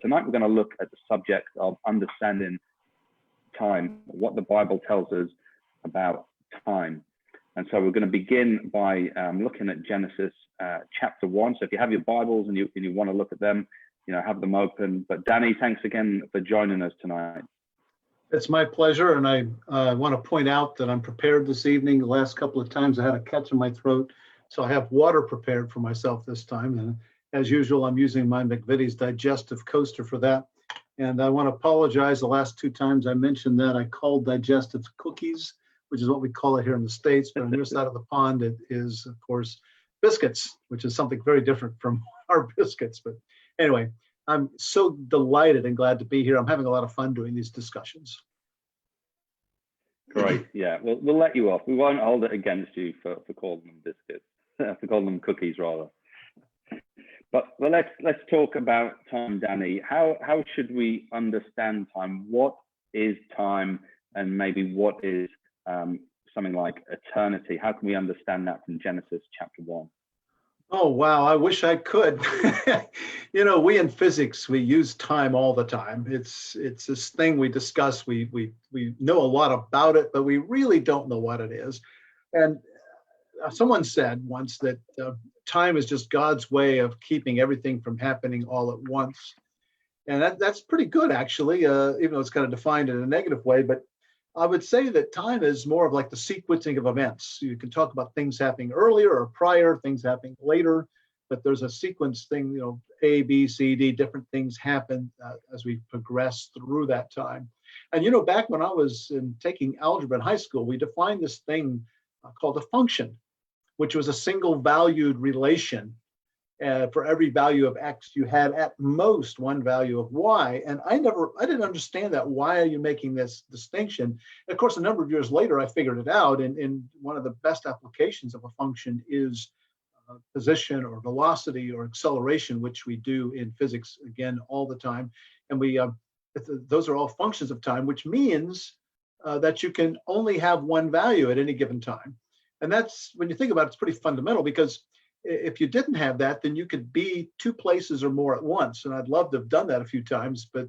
tonight we're going to look at the subject of understanding time, what the Bible tells us about time. And so we're going to begin by looking at Genesis chapter 1. So if you have your Bibles and you want to look at them, have them open. But Danny, thanks again for joining us tonight. It's my pleasure, and I want to point out that I'm prepared this evening. The last couple of times I had a catch in my throat, so I have water prepared for myself this time. And as usual, I'm using my McVitie's digestive coaster for that. And I want to apologize. The last two times I mentioned that I called digestives cookies, which is what we call it here in the States. But on your side of the pond, it is, of course, biscuits, which is something very different from our biscuits. But anyway, I'm so delighted and glad to be here. I'm having a lot of fun doing these discussions. Great. Yeah, we'll let you off. We won't hold it against you for calling them biscuits, for calling them cookies rather. But let's talk about time, Danny. How should we understand time? What is time, and maybe what is something like eternity? How can we understand that from Genesis chapter 1? Oh, wow. I wish I could. We in physics, we use time all the time. It's this thing we discuss. We know a lot about it, but we really don't know what it is. And someone said once that time is just God's way of keeping everything from happening all at once. And that's pretty good, actually, even though it's kind of defined in a negative way. But I would say that time is more of like the sequencing of events. You can talk about things happening earlier or prior, things happening later, but there's a sequence thing, A, B, C, D, different things happen as we progress through that time. And, back when I was taking algebra in high school, we defined this thing called a function, which was a single valued relation. For every value of X, you had at most one value of Y. And I didn't understand that. Why are you making this distinction? And of course, a number of years later, I figured it out. And one of the best applications of a function is position or velocity or acceleration, which we do in physics, again, all the time. And those are all functions of time, which means that you can only have one value at any given time. And that's, when you think about it, it's pretty fundamental, because if you didn't have that, then you could be two places or more at once. And I'd love to have done that a few times, but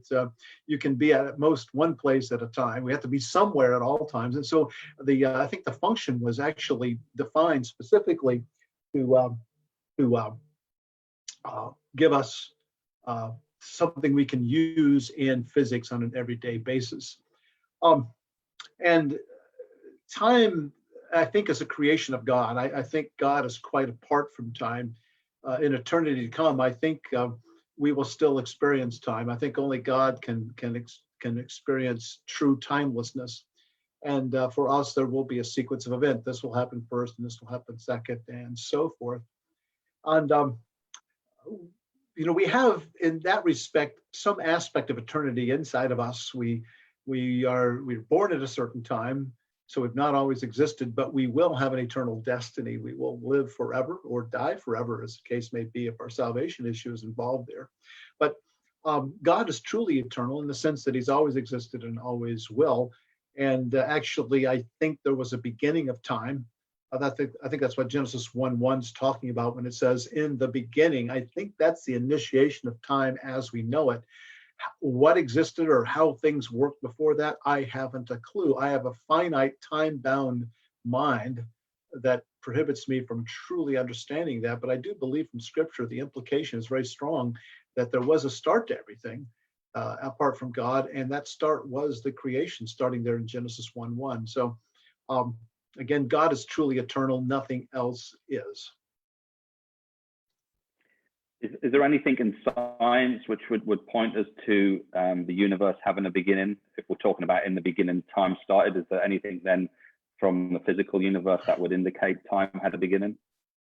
you can be at most one place at a time. We have to be somewhere at all times. And so I think the function was actually defined specifically to give us something we can use in physics on an everyday basis. And time, I think, is a creation of God. I think God is quite apart from time. In eternity to come, I think we will still experience time. I think only God can experience true timelessness. And for us, there will be a sequence of events. This will happen first, and this will happen second, and so forth. And we have, in that respect, some aspect of eternity inside of us. We're born at a certain time. So we've not always existed, but we will have an eternal destiny. We will live forever or die forever, as the case may be, if our salvation issue is involved there. But God is truly eternal in the sense that he's always existed and always will. And actually, I think there was a beginning of time. I think that's what Genesis 1:1 is talking about when it says, in the beginning. I think that's the initiation of time as we know it. What existed or how things worked before that, I haven't a clue. I have a finite, time-bound mind that prohibits me from truly understanding that. But I do believe from Scripture, the implication is very strong that there was a start to everything apart from God. And that start was the creation, starting there in Genesis 1:1. So again, God is truly eternal. Nothing else is. Is there anything in science which would point us to the universe having a beginning? If we're talking about in the beginning, time started, is there anything then from the physical universe that would indicate time had a beginning?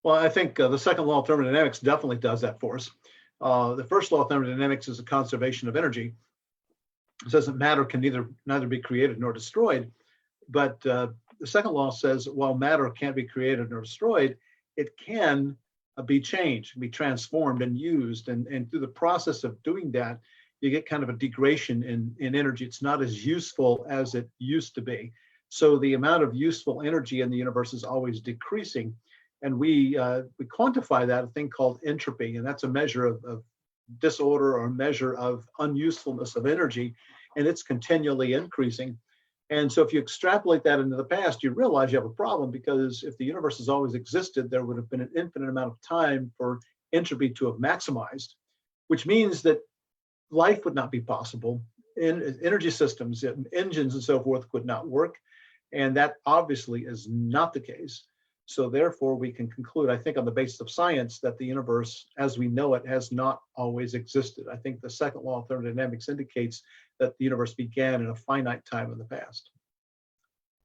Well, I think the second law of thermodynamics definitely does that for us. The first law of thermodynamics is the conservation of energy. It says that matter can neither be created nor destroyed. But the second law says while matter can't be created nor destroyed, it can be changed, be transformed and used. And through the process of doing that, you get kind of a degradation in energy. It's not as useful as it used to be. So the amount of useful energy in the universe is always decreasing. And we quantify that, a thing called entropy, and that's a measure of disorder or measure of unusefulness of energy, and it's continually increasing. And so if you extrapolate that into the past, you realize you have a problem, because if the universe has always existed, there would have been an infinite amount of time for entropy to have maximized, which means that life would not be possible. Energy systems, engines and so forth would not work. And that obviously is not the case. So therefore, we can conclude, I think, on the basis of science, that the universe as we know it has not always existed. I think the second law of thermodynamics indicates that the universe began in a finite time in the past.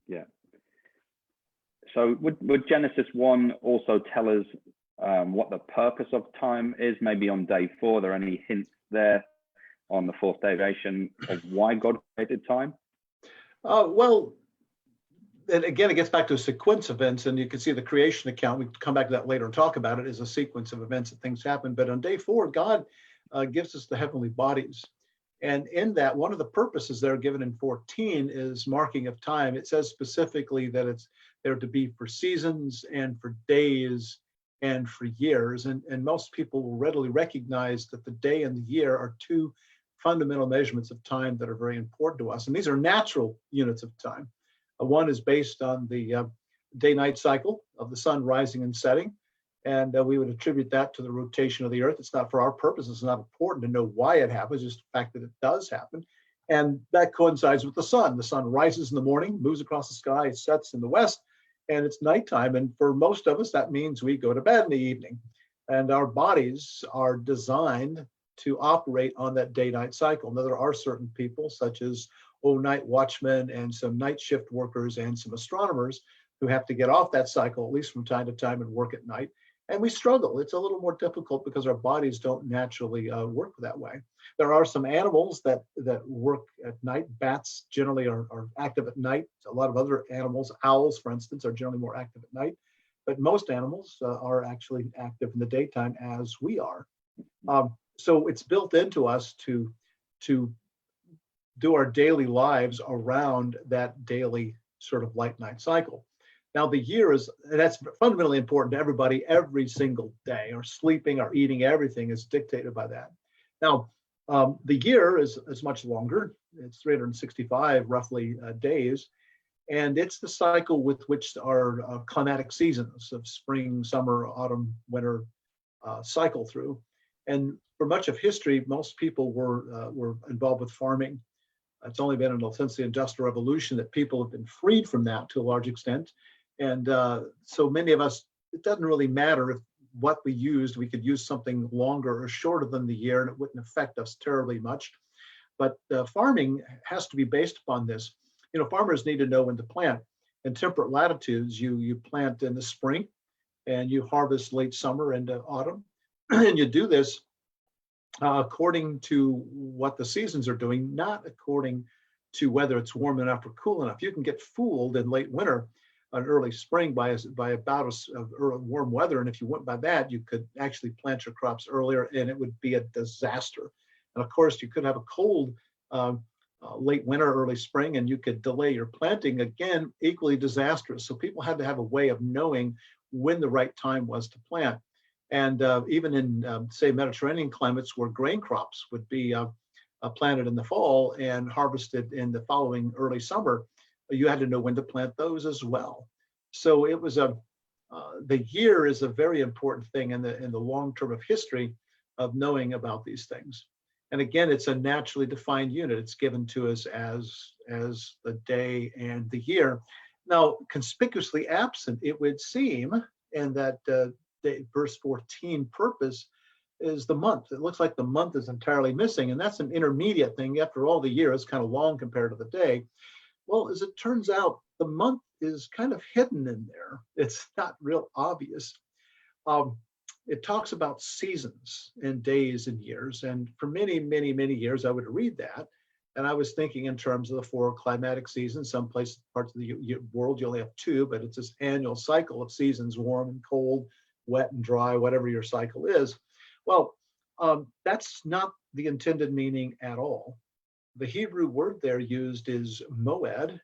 Yeah. So would Genesis 1 also tell us what the purpose of time is? Maybe on day 4, are there any hints there on the fourth derivation of why God created time? Well, and again, it gets back to a sequence of events, and you can see the creation account. We can come back to that later and talk about it as a sequence of events that things happen. But on day 4, God gives us the heavenly bodies. And in that, one of the purposes there given in 14 is marking of time. It says specifically that it's there to be for seasons and for days and for years. And most people will readily recognize that the day and the year are two fundamental measurements of time that are very important to us. And these are natural units of time. One is based on the day-night cycle of the sun rising and setting. And we would attribute that to the rotation of the earth. It's not for our purposes. It's not important to know why it happens, just the fact that it does happen. And that coincides with the sun. The sun rises in the morning, moves across the sky, sets in the west, and it's nighttime. And for most of us, that means we go to bed in the evening. And our bodies are designed to operate on that day-night cycle. Now, there are certain people, such as night watchmen and some night shift workers and some astronomers, who have to get off that cycle, at least from time to time, and work at night. And we struggle. It's a little more difficult because our bodies don't naturally work that way. There are some animals that work at night. Bats generally are active at night. A lot of other animals, owls, for instance, are generally more active at night. But most animals are actually active in the daytime, as we are. So it's built into us to do our daily lives around that daily sort of light-night cycle. Now, the year is, and that's fundamentally important to everybody every single day. Our sleeping, our eating, everything is dictated by that. Now, the year is much longer. It's 365 roughly days. And it's the cycle with which our climatic seasons of spring, summer, autumn, winter cycle through. And for much of history, most people were involved with farming. It's only been since the Industrial Revolution that people have been freed from that to a large extent. And so many of us, it doesn't really matter if what we used, we could use something longer or shorter than the year, and it wouldn't affect us terribly much. But farming has to be based upon this. You know, farmers need to know when to plant. In temperate latitudes, you plant in the spring and you harvest late summer into autumn. And you do this according to what the seasons are doing, not according to whether it's warm enough or cool enough. You can get fooled in late winter and early spring by a bout of warm weather. And if you went by that, you could actually plant your crops earlier and it would be a disaster. And of course, you could have a cold late winter, early spring, and you could delay your planting, again, equally disastrous. So people had to have a way of knowing when the right time was to plant. And even in, say, Mediterranean climates where grain crops would be planted in the fall and harvested in the following early summer, you had to know when to plant those as well. So it was the year is a very important thing in the long term of history of knowing about these things. And again, it's a naturally defined unit. It's given to us as the day and the year. Now, conspicuously absent, it would seem, and that verse 14 purpose is the month. It looks like the month is entirely missing, and that's an intermediate thing. After all, the year is kind of long compared to the day. Well, as it turns out, the month is kind of hidden in there. It's not real obvious. It talks about seasons and days and years. And for many, many, many years, I would read that. And I was thinking in terms of the 4 climatic seasons. Some places, parts of the world, you only have 2, but it's this annual cycle of seasons, warm and cold, wet and dry, whatever your cycle is. Well, that's not the intended meaning at all. The Hebrew word there used is moed,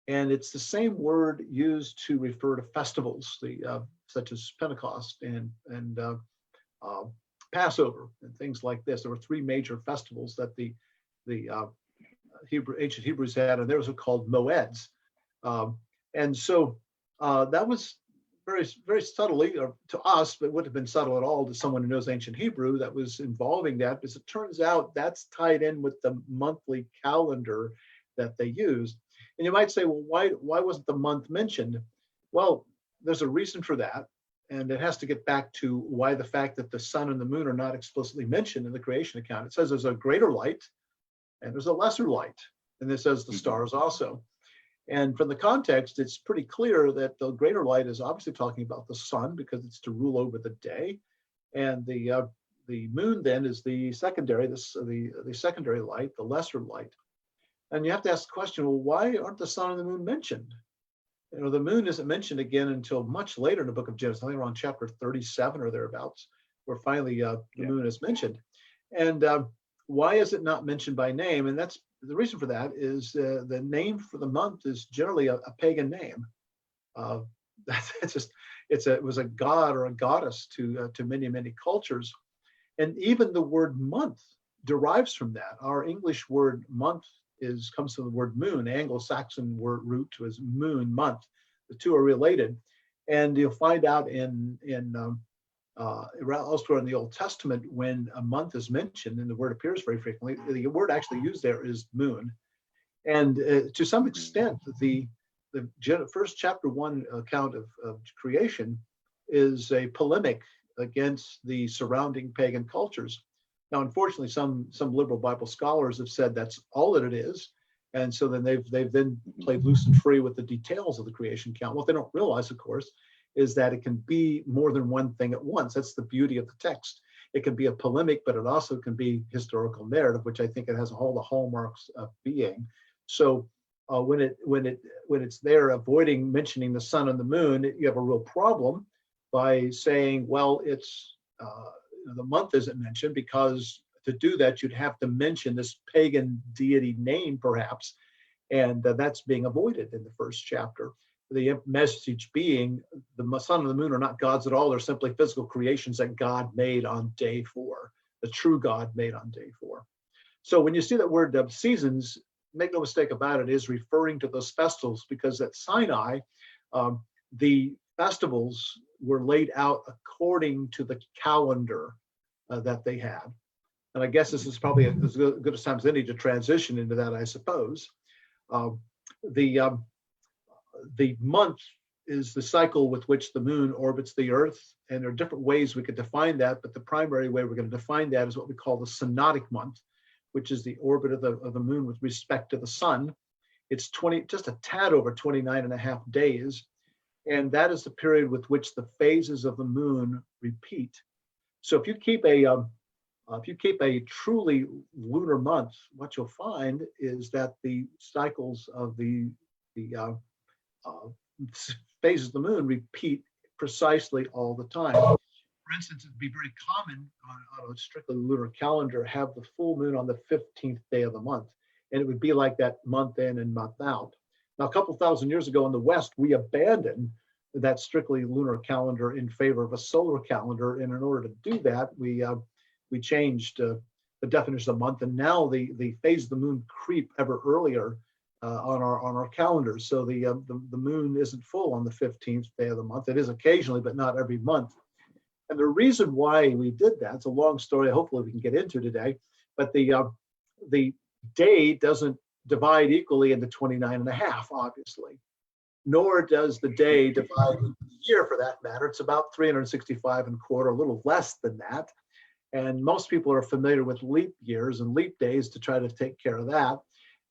and it's the same word used to refer to festivals, such as Pentecost and Passover and things like this. There were three major festivals that the ancient Hebrews had, and those were called moeds. And so that was very, very subtly, or to us, but it wouldn't have been subtle at all to someone who knows ancient Hebrew, that was involving that, because it turns out that's tied in with the monthly calendar that they used. And you might say, well, why wasn't the month mentioned? Well, there's a reason for that. And it has to get back to why the fact that the sun and the moon are not explicitly mentioned in the creation account. It says there's a greater light and there's a lesser light. And it says the stars also. And from the context, it's pretty clear that the greater light is obviously talking about the sun, because it's to rule over the day. And the moon then is the secondary, the secondary light, the lesser light. And you have to ask the question, well, why aren't the sun and the moon mentioned? You know, the moon isn't mentioned again until much later in the book of Genesis, I think around chapter 37 or thereabouts, where finally the moon is mentioned. And why is it not mentioned by name? And that's the reason for that is the name for the month is generally a pagan name. It was a god or a goddess to many, many cultures. And even the word month derives from that. Our English word month comes from the word moon. Anglo-Saxon word root was moon, month. The two are related. And you'll find out elsewhere in the Old Testament, when a month is mentioned and the word appears very frequently, the word actually used there is moon. And to some extent, the first chapter 1 account of creation is a polemic against the surrounding pagan cultures. Now, unfortunately, some liberal Bible scholars have said that's all that it is. And so then they've then played loose and free with the details of the creation account. What they don't realize, of course, is that it can be more than one thing at once. That's the beauty of the text. It can be a polemic, but it also can be historical narrative, which I think it has all the hallmarks of being. So when it's there avoiding mentioning the sun and the moon, you have a real problem by saying, well, it's the month isn't mentioned, because to do that, you'd have to mention this pagan deity name, perhaps, and that's being avoided in the first chapter. The message being the sun and the moon are not gods at all. They're simply physical creations that God made on day 4, the true God made on day 4. So when you see that word seasons, make no mistake about it, is referring to those festivals, because at Sinai, the festivals were laid out according to the calendar that they had. And I guess this is probably as good a time as any to transition into that, I suppose. The month is the cycle with which the moon orbits the earth. And there are different ways we could define that, but the primary way we're going to define that is what we call the Sonatic Month, which is the orbit of the moon with respect to the sun. It's just a tad over 29 and a half days. And that is the period with which the phases of the moon repeat. So if you keep a truly lunar month, what you'll find is that the cycles of the phases of the moon repeat precisely all the time. For instance, it'd be very common on a strictly lunar calendar, have the full moon on the 15th day of the month. And it would be like that month in and month out. Now, a couple thousand years ago in the West, we abandoned that strictly lunar calendar in favor of a solar calendar. And in order to do that, we changed the definition of month. And now the phase of the moon creep ever earlier on our calendars. So the moon isn't full on the 15th day of the month. It is occasionally, but not every month. And the reason why we did that, it's a long story, hopefully we can get into today, but the day doesn't divide equally into 29 and a half, obviously, nor does the day divide into the year for that matter. It's about 365 and a quarter, a little less than that. And most people are familiar with leap years and leap days to try to take care of that.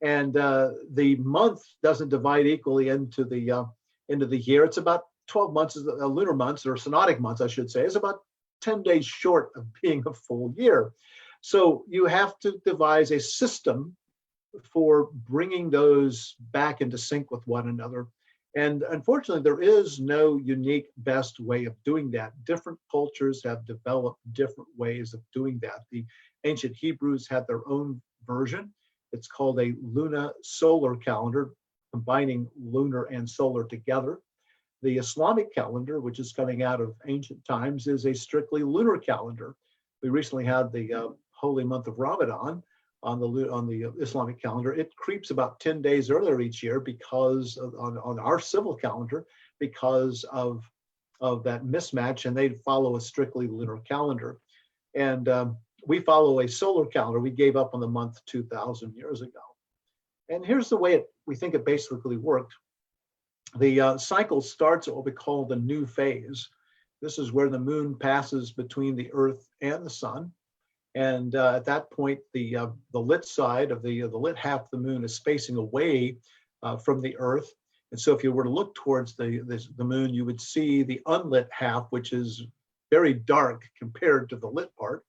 And the month doesn't divide equally into the year. It's about 12 months, lunar months, or Sonatic months, I should say, is about 10 days short of being a full year. So you have to devise a system for bringing those back into sync with one another. And unfortunately, there is no unique best way of doing that. Different cultures have developed different ways of doing that. The ancient Hebrews had their own version. It's called a luna-solar calendar, combining lunar and solar together. The Islamic calendar, which is coming out of ancient times, is a strictly lunar calendar. We recently had the holy month of Ramadan on the Islamic calendar. It creeps about 10 days earlier each year because on our civil calendar, because of that mismatch, and they follow a strictly lunar calendar. And we follow a solar calendar. We gave up on the month 2,000 years ago. And here's the way we think it basically worked. The cycle starts at what we call the new phase. This is where the moon passes between the Earth and the sun. And at that point, the lit side of the lit half of the moon is facing away from the Earth. And so if you were to look towards the moon, you would see the unlit half, which is very dark compared to the lit part.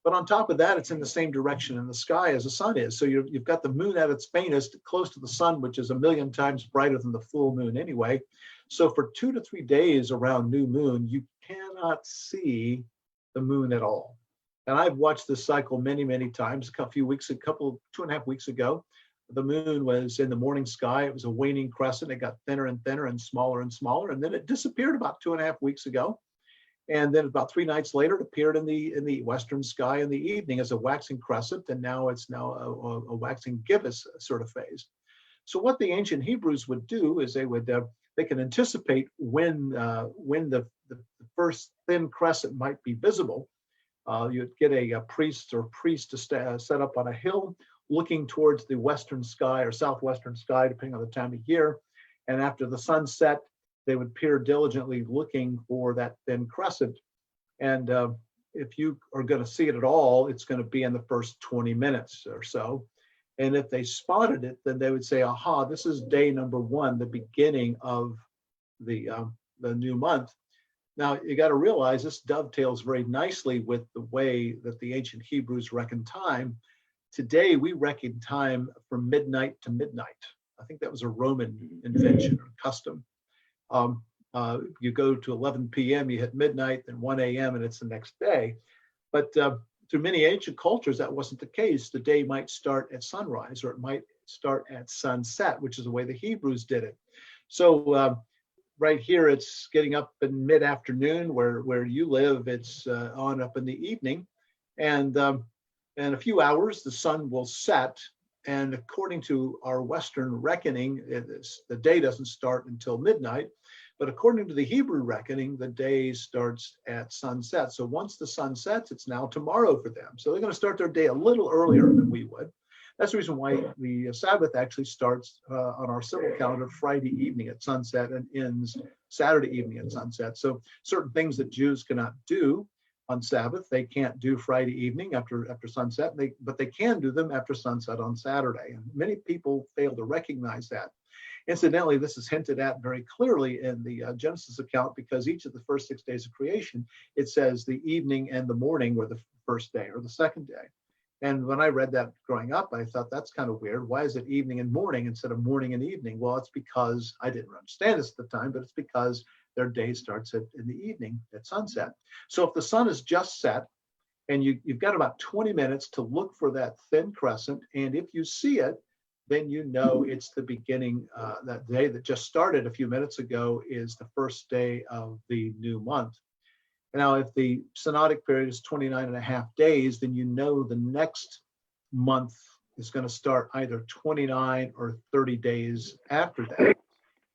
But on top of that, it's in the same direction in the sky as the sun is. So you've got the moon at its faintest, close to the sun, which is 1,000,000 times brighter than the full moon anyway. So for 2 to 3 days around new moon, you cannot see the moon at all. And I've watched this cycle many, many times. A few weeks, 2.5 weeks ago, the moon was in the morning sky. It was a waning crescent. It got thinner and thinner and smaller, and then it disappeared about 2.5 weeks ago. And then about 3 nights later, it appeared in the western sky in the evening as a waxing crescent, and now it's a waxing gibbous sort of phase. So what the ancient Hebrews would do is they can anticipate when the first thin crescent might be visible. You'd get a priest to set up on a hill looking towards the western sky or southwestern sky, depending on the time of year. And after the sun set, they would peer diligently looking for that thin crescent. And if you are going to see it at all, it's going to be in the first 20 minutes or so. And if they spotted it, then they would say, aha, this is day number 1, the beginning of the new month. Now, you got to realize this dovetails very nicely with the way that the ancient Hebrews reckoned time. Today, we reckon time from midnight to midnight. I think that was a Roman invention or custom. You go to 11 p.m., you hit midnight, then 1 a.m., and it's the next day. But through many ancient cultures, that wasn't the case. The day might start at sunrise, or it might start at sunset, which is the way the Hebrews did it. So right here, it's getting up in mid-afternoon. Where you live, it's on up in the evening. And in a few hours, the sun will set. And according to our Western reckoning, the day doesn't start until midnight. But according to the Hebrew reckoning, the day starts at sunset. So once the sun sets, it's now tomorrow for them. So they're going to start their day a little earlier than we would. That's the reason why the Sabbath actually starts on our civil calendar Friday evening at sunset and ends Saturday evening at sunset. So certain things that Jews cannot do on Sabbath, they can't do Friday evening after sunset, but they can do them after sunset on Saturday. And many people fail to recognize that. Incidentally, this is hinted at very clearly in the Genesis account, because each of the first 6 days of creation, it says the evening and the morning were the first day or the second day. And when I read that growing up, I thought that's kind of weird. Why is it evening and morning instead of morning and evening? Well, it's because I didn't understand this at the time, but it's because their day starts in the evening at sunset. So if the sun is just set and you've got about 20 minutes to look for that thin crescent, and if you see it, then you know it's the beginning. That day that just started a few minutes ago is the first day of the new month. Now, if the synodic period is 29.5 days, then you know the next month is going to start either 29 or 30 days after that.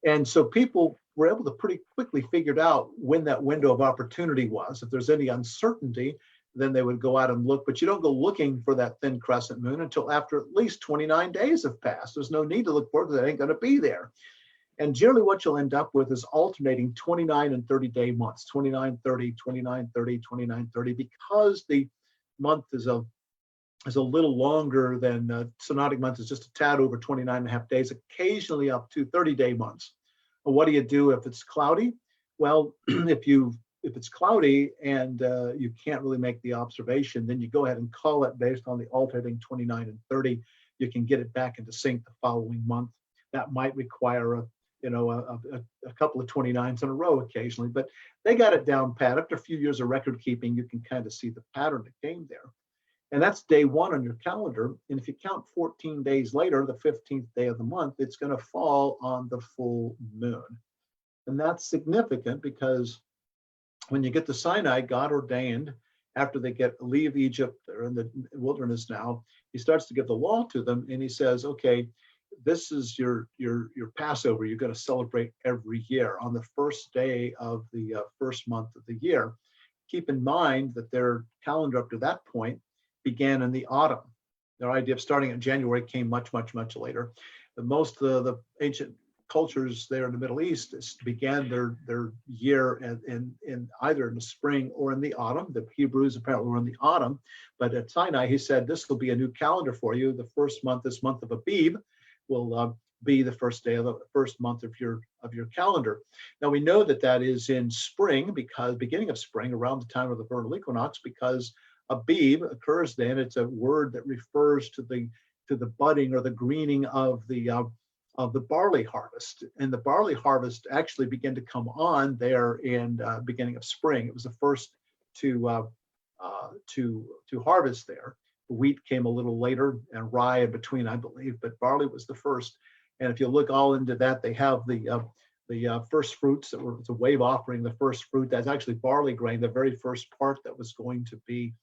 And so people were able to pretty quickly figure out when that window of opportunity was. If there's any uncertainty, then they would go out and look. But you don't go looking for that thin crescent moon until after at least 29 days have passed. There's no need to look for it because it ain't going to be there. And generally what you'll end up with is alternating 29 and 30 day months, 29, 30, 29, 30, 29, 30, because the month is a little longer than Sonatic month is just a tad over 29.5 days, occasionally up to 30-day months. Well, what do you do if it's cloudy? Well, if it's cloudy and you can't really make the observation, then you go ahead and call it based on the alternating 29 and 30. You can get it back into sync the following month. That might require a couple of 29s in a row occasionally, but they got it down pat. After a few years of record keeping, you can kind of see the pattern that came there. And that's day 1 on your calendar. And if you count 14 days later, the 15th day of the month, it's going to fall on the full moon. And that's significant because when you get to Sinai, God ordained after they leave Egypt, they're in the wilderness now, he starts to give the law to them, and he says, okay, this is your Passover. You're going to celebrate every year on the first day of the first month of the year. Keep in mind that their calendar up to that point began in the autumn. Their idea of starting in January came much, much, much later. Most of the ancient cultures there in the Middle East began their year in either in the spring or in the autumn. The Hebrews apparently were in the autumn, but at Sinai, he said, this will be a new calendar for you. The first month, this month of Abib, will be the first day of the first month of your calendar. Now we know that is in spring, because beginning of spring, around the time of the vernal equinox, because Abib occurs then. It's a word that refers to the budding or the greening of the barley harvest, and the barley harvest actually began to come on there in beginning of spring. It was the first to harvest there. Wheat came a little later, and rye in between, I believe, but barley was the first. And if you look all into that, they have the first fruits that were, it's a wave offering, the first fruit, that's actually barley grain, the very first part that was going to be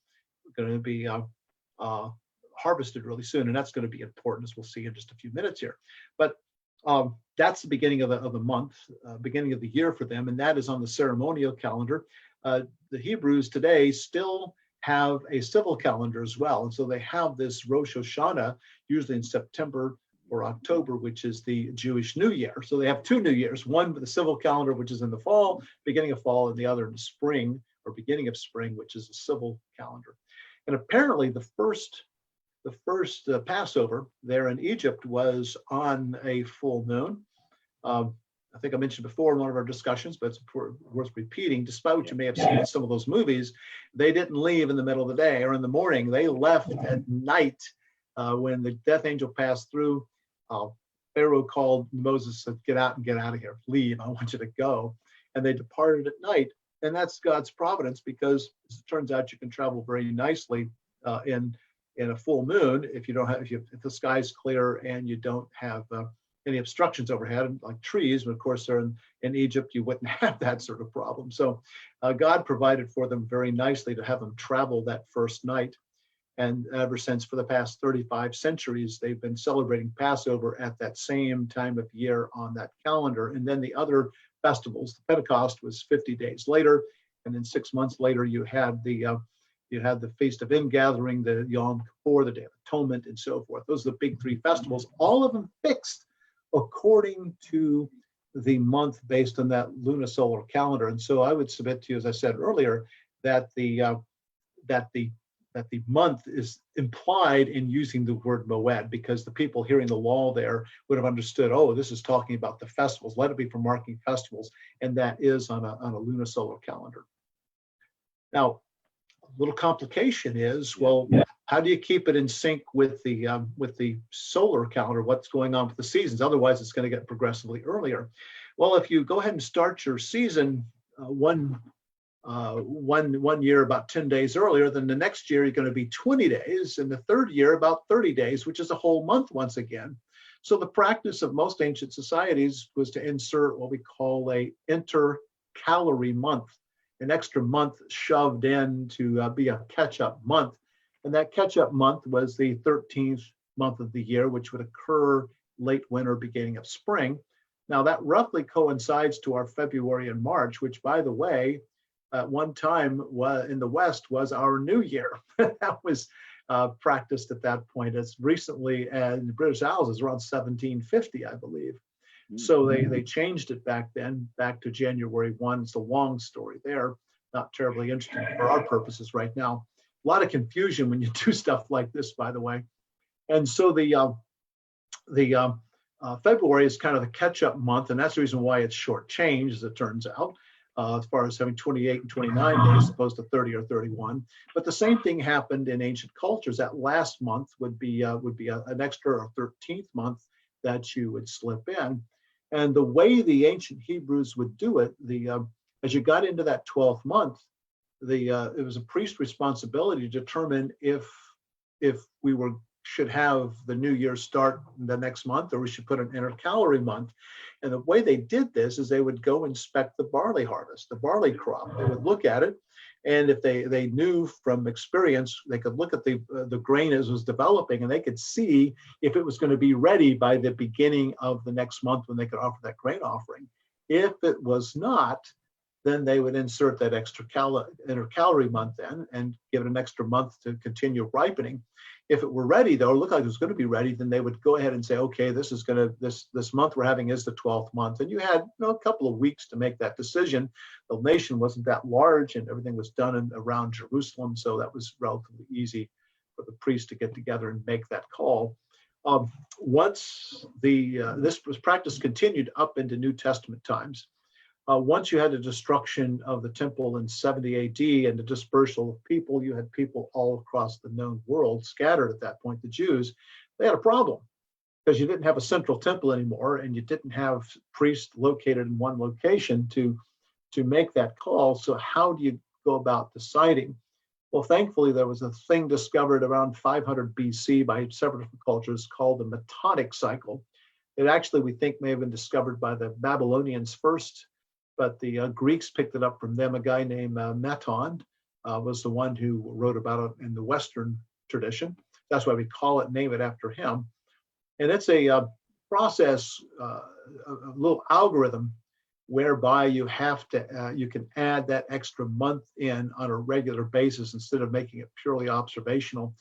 harvested really soon, and that's going to be important, as we'll see in just a few minutes here. But that's the beginning of the month, beginning of the year for them, and that is on the ceremonial calendar. The Hebrews today still have a civil calendar as well, and so they have this Rosh Hashanah usually in September or October, which is the Jewish New Year. So they have two New Years, one with the civil calendar, which is in the fall, beginning of fall, and the other in the spring or beginning of spring, which is the civil calendar. And apparently the first Passover there in Egypt was on a full moon. I think I mentioned before in one of our discussions, but it's worth repeating. Despite what you may have seen in some of those movies, they didn't leave in the middle of the day or in the morning. They left at night when the death angel passed through. Pharaoh called Moses, said, get out of here, leave, I want you to go. And they departed at night. And that's God's providence, because as it turns out, you can travel very nicely in a full moon if if the sky's clear and you don't have any obstructions overhead, like trees. But of course, they're in Egypt, you wouldn't have that sort of problem. So God provided for them very nicely to have them travel that first night. And ever since, for the past 35 centuries, they've been celebrating Passover at that same time of year on that calendar. And then the other festivals, the Pentecost was 50 days later, and then 6 months later, you had the Feast of Ingathering, the Yom Kippur, the Day of Atonement, and so forth. Those are the big three festivals, all of them fixed according to the month based on that lunisolar calendar. And so I would submit to you, as I said earlier, that the month is implied in using the word moed, because the people hearing the law there would have understood, oh, this is talking about the festivals. Let it be for marking festivals, and that is on a lunisolar calendar. Now, a little complication is, well, how do you keep it in sync with the solar calendar? What's going on with the seasons? Otherwise, it's going to get progressively earlier. Well, if you go ahead and start your season one year about 10 days earlier, then the next year you're going to be 20 days, and the third year about 30 days, which is a whole month once again. So the practice of most ancient societies was to insert what we call a intercalary month, an extra month shoved in to be a catch-up month. And that catch-up month was the 13th month of the year, which would occur late winter, beginning of spring. Now that roughly coincides to our February and March, which, by the way, at one time in the West was our New Year. That was practiced at that point as recently as the British Isles is around 1750, I believe. So they changed it back then, back to January 1. It's a long story there, not terribly interesting for our purposes right now. A lot of confusion when you do stuff like this, by the way. And so the February is kind of the catch-up month, and that's the reason why it's short-changed, as it turns out, as far as having 28 and 29 days as opposed to 30 or 31. But the same thing happened in ancient cultures. That last month would be an extra or 13th month that you would slip in. And the way the ancient Hebrews would do it, as you got into that 12th month, it was a priest's responsibility to determine if we should have the new year start the next month, or we should put an intercalary month. And the way they did this is they would go inspect the barley harvest, the barley crop. They would look at it And if they knew from experience, they could look at the grain as it was developing, and they could see if it was going to be ready by the beginning of the next month when they could offer that grain offering. If it was not, then they would insert that extra intercalary month in and give it an extra month to continue ripening. If it were ready, though, or looked like it was going to be ready, then they would go ahead and say, okay, this month we're having is the 12th month. And you had a couple of weeks to make that decision. The nation wasn't that large and everything was done around Jerusalem. So that was relatively easy for the priest to get together and make that call. Once this practice continued up into New Testament times, once you had the destruction of the temple in 70 AD and the dispersal of people, you had people all across the known world scattered at that point. The Jews, they had a problem because you didn't have a central temple anymore and you didn't have priests located in one location to make that call. So how do you go about deciding? Well, thankfully, there was a thing discovered around 500 BC by several different cultures called the Metonic Cycle. It actually, we think, may have been discovered by the Babylonians first, but the Greeks picked it up from them. A guy named Meton was the one who wrote about it in the Western tradition. That's why we name it after him. And it's a process, a little algorithm whereby you can add that extra month in on a regular basis instead of making it purely observational.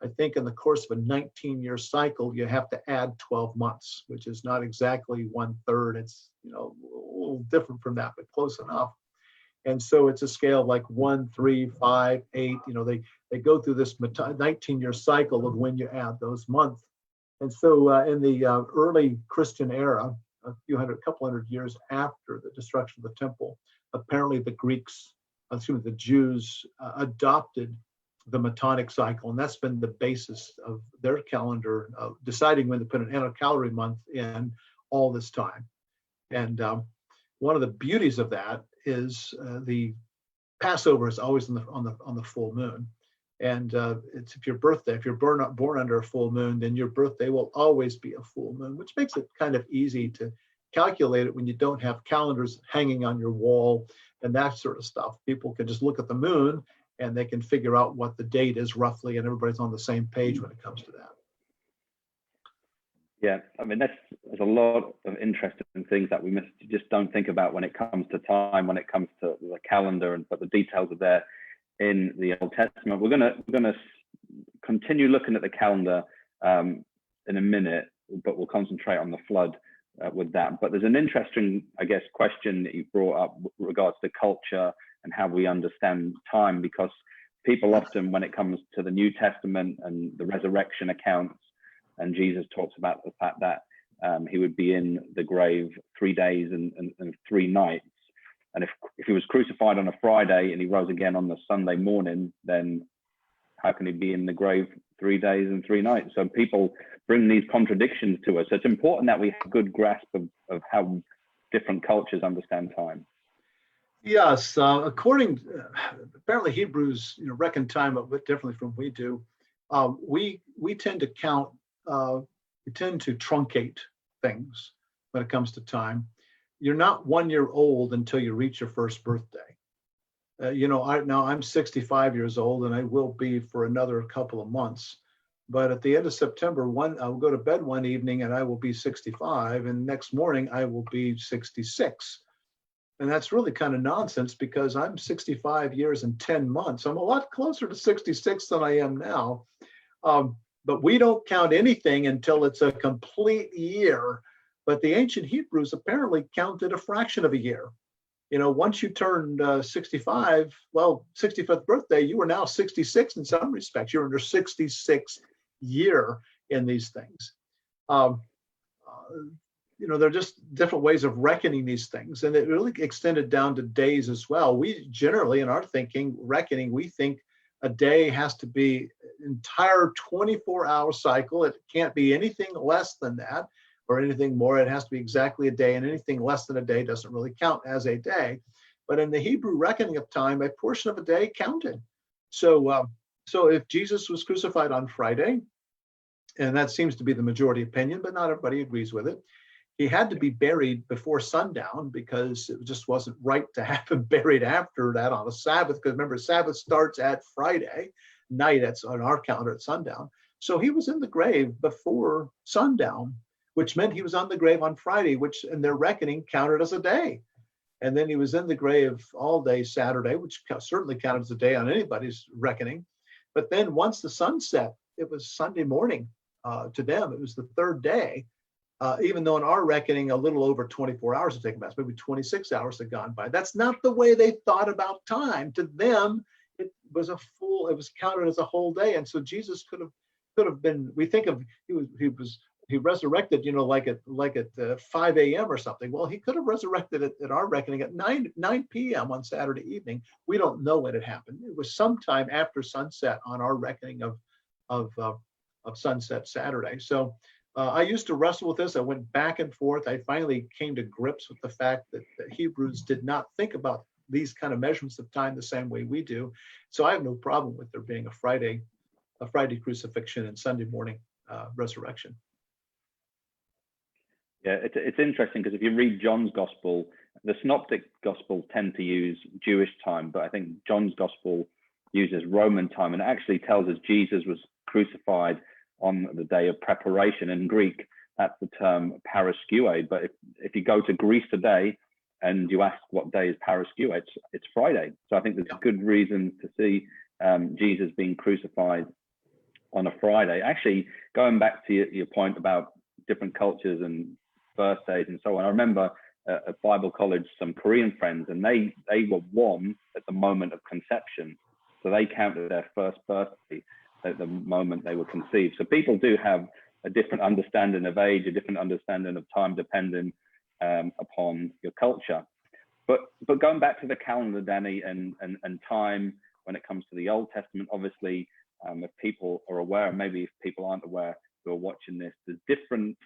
I think in the course of a 19-year cycle, you have to add 12 months, which is not exactly 1/3. It's a little different from that, but close enough. And so it's a scale like 1, 3, 5, 8. They go through this 19-year cycle of when you add those months. And so in the early Christian era, couple hundred years after the destruction of the temple, apparently the Jews adopted the Metonic cycle, and that's been the basis of their calendar, deciding when to put an intercalary month in all this time. And one of the beauties of that is the Passover is always on the full moon, and it's if you're born under a full moon, then your birthday will always be a full moon, which makes it kind of easy to calculate it when you don't have calendars hanging on your wall and that sort of stuff. People can just look at the moon and they can figure out what the date is roughly, and everybody's on the same page when it comes to that. Yeah, I mean, there's a lot of interesting things that we just don't think about when it comes to time, when it comes to the calendar, but the details are there in the Old Testament. We're gonna continue looking at the calendar in a minute, but we'll concentrate on the flood with that. But there's an interesting, I guess, question that you brought up with regards to culture and how we understand time, because people often, when it comes to the New Testament and the resurrection accounts, and Jesus talks about the fact that he would be in the grave 3 days and 3 nights. And if he was crucified on a Friday and he rose again on the Sunday morning, then how can he be in the grave 3 days and 3 nights? So people bring these contradictions to us. So it's important that we have a good grasp of how different cultures understand time. Yes, apparently Hebrews reckon time a bit differently from we do. We tend to count, we tend to truncate things when it comes to time. You're not 1 year old until you reach your first birthday. Now I'm 65 years old and I will be for another couple of months. But at the end of September, I'll go to bed one evening and I will be 65, and next morning I will be 66. And that's really kind of nonsense because I'm 65 years and 10 months. I'm a lot closer to 66 than I am now. But we don't count anything until it's a complete year. But the ancient Hebrews apparently counted a fraction of a year. Once you turned 65, 65th birthday, you were now 66 in some respects. You're in your 66th year in these things. They're just different ways of reckoning these things. And it really extended down to days as well. We generally, in our reckoning, we think a day has to be an entire 24-hour cycle. It can't be anything less than that or anything more. It has to be exactly a day, and anything less than a day doesn't really count as a day. But in the Hebrew reckoning of time, a portion of a day counted. So if Jesus was crucified on Friday, and that seems to be the majority opinion, but not everybody agrees with it, he had to be buried before sundown because it just wasn't right to have him buried after that on a Sabbath. Because remember, Sabbath starts at Friday night. That's on our calendar at sundown. So he was in the grave before sundown, which meant he was on the grave on Friday, which in their reckoning counted as a day. And then he was in the grave all day Saturday, which certainly counted as a day on anybody's reckoning. But then once the sun set, it was Sunday morning to them. It was the third day. Even though in our reckoning, a little over 24 hours had taken past, maybe 26 hours had gone by. That's not the way they thought about time. To them, it was it was counted as a whole day. And so Jesus could have been, we think of, he resurrected, like at 5 a.m. or something. Well, he could have resurrected it at our reckoning at 9 p.m. on Saturday evening. We don't know when it happened. It was sometime after sunset on our reckoning of sunset Saturday. So I used to wrestle with this. I went back and forth. I finally came to grips with the fact that the Hebrews did not think about these kind of measurements of time the same way we do. So I have no problem with there being a Friday crucifixion and Sunday morning resurrection. Yeah, it's interesting because if you read John's Gospel, the Synoptic Gospels tend to use Jewish time, but I think John's Gospel uses Roman time, and it actually tells us Jesus was crucified on the day of preparation. In Greek, that's the term paraskeue. But if you go to Greece today and you ask what day is paraskeue, it's Friday. So I think there's a good reason to see Jesus being crucified on a Friday. Actually, going back to your point about different cultures and birthdays and so on, I remember at Bible college some Korean friends, and they were one at the moment of conception. So they counted their first birthday at the moment they were conceived. So people do have a different understanding of age, a different understanding of time, depending upon your culture. But going back to the calendar, Danny, and time when it comes to the Old Testament, obviously, if people are aware, and maybe if people aren't aware who are watching this, there's different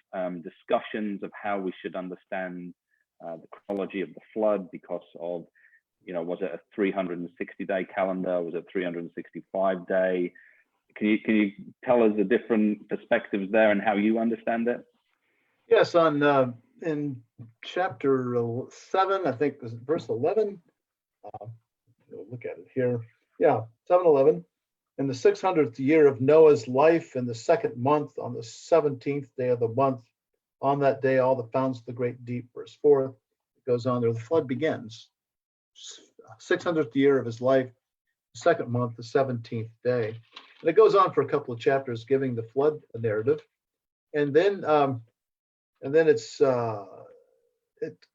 discussions of how we should understand the chronology of the flood because of, was it a 360-day calendar? Was it 365-day? Can you tell us the different perspectives there and how you understand it? Yes, in chapter 7, I think this is verse 11. Look at it here. Yeah, 7:11. In the 600th year of Noah's life, in the second month, on the 17th day of the month, on that day, all the fountains of the great deep burst forth. It goes on there. The flood begins. 600th year of his life, second month, the 17th day. And it goes on for a couple of chapters giving the flood narrative. And then it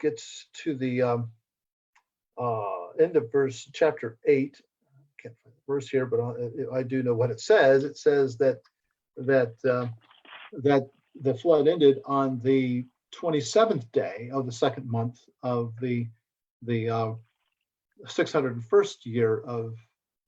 gets to the end of chapter 8. I can't find the verse here, but I do know what it says. It says that the flood ended on the 27th day of the second month of the 601st year of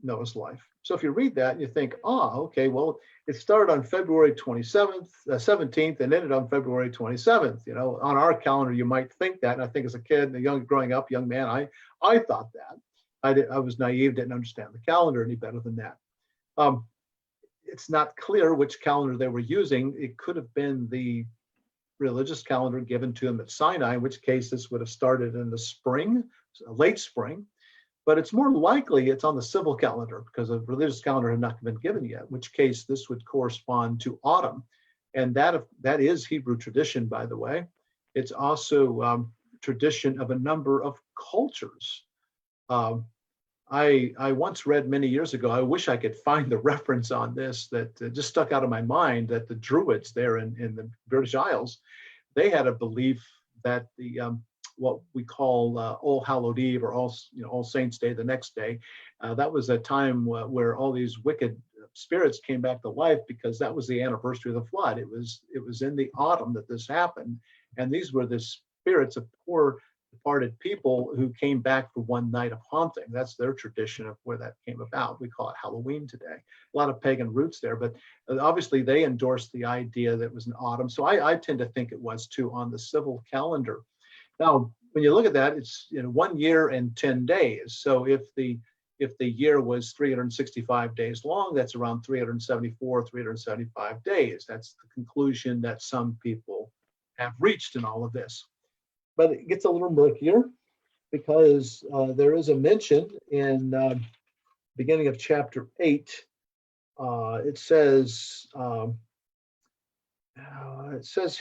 Noah's life. So if you read that and you think, okay, well, it started on February 17th and ended on February 27th. On our calendar, you might think that. And I think as a kid, growing up, young man, I thought that. I was naive, didn't understand the calendar any better than that. It's not clear which calendar they were using. It could have been the religious calendar given to them at Sinai, in which case this would have started in the spring, late spring. But it's more likely it's on the civil calendar because the religious calendar had not been given yet, in which case this would correspond to autumn. And that is Hebrew tradition, by the way. It's also tradition of a number of cultures. I once read many years ago, I wish I could find the reference on this that just stuck out of my mind, that the Druids there in the British Isles, they had a belief that the what we call All Hallowed Eve or All Saints Day, the next day, that was a time where all these wicked spirits came back to life because that was the anniversary of the flood. It was in the autumn that this happened, and these were the spirits of poor departed people who came back for one night of haunting. That's their tradition of where that came about. We call it Halloween today. A lot of pagan roots there, but obviously they endorsed the idea that it was in autumn. So I tend to think it was too on the civil calendar. Now, when you look at that, it's 1 year and 10 days. So if the year was 365 days long, that's around 375 days. That's the conclusion that some people have reached in all of this. But it gets a little murkier because there is a mention in beginning of chapter 8. It says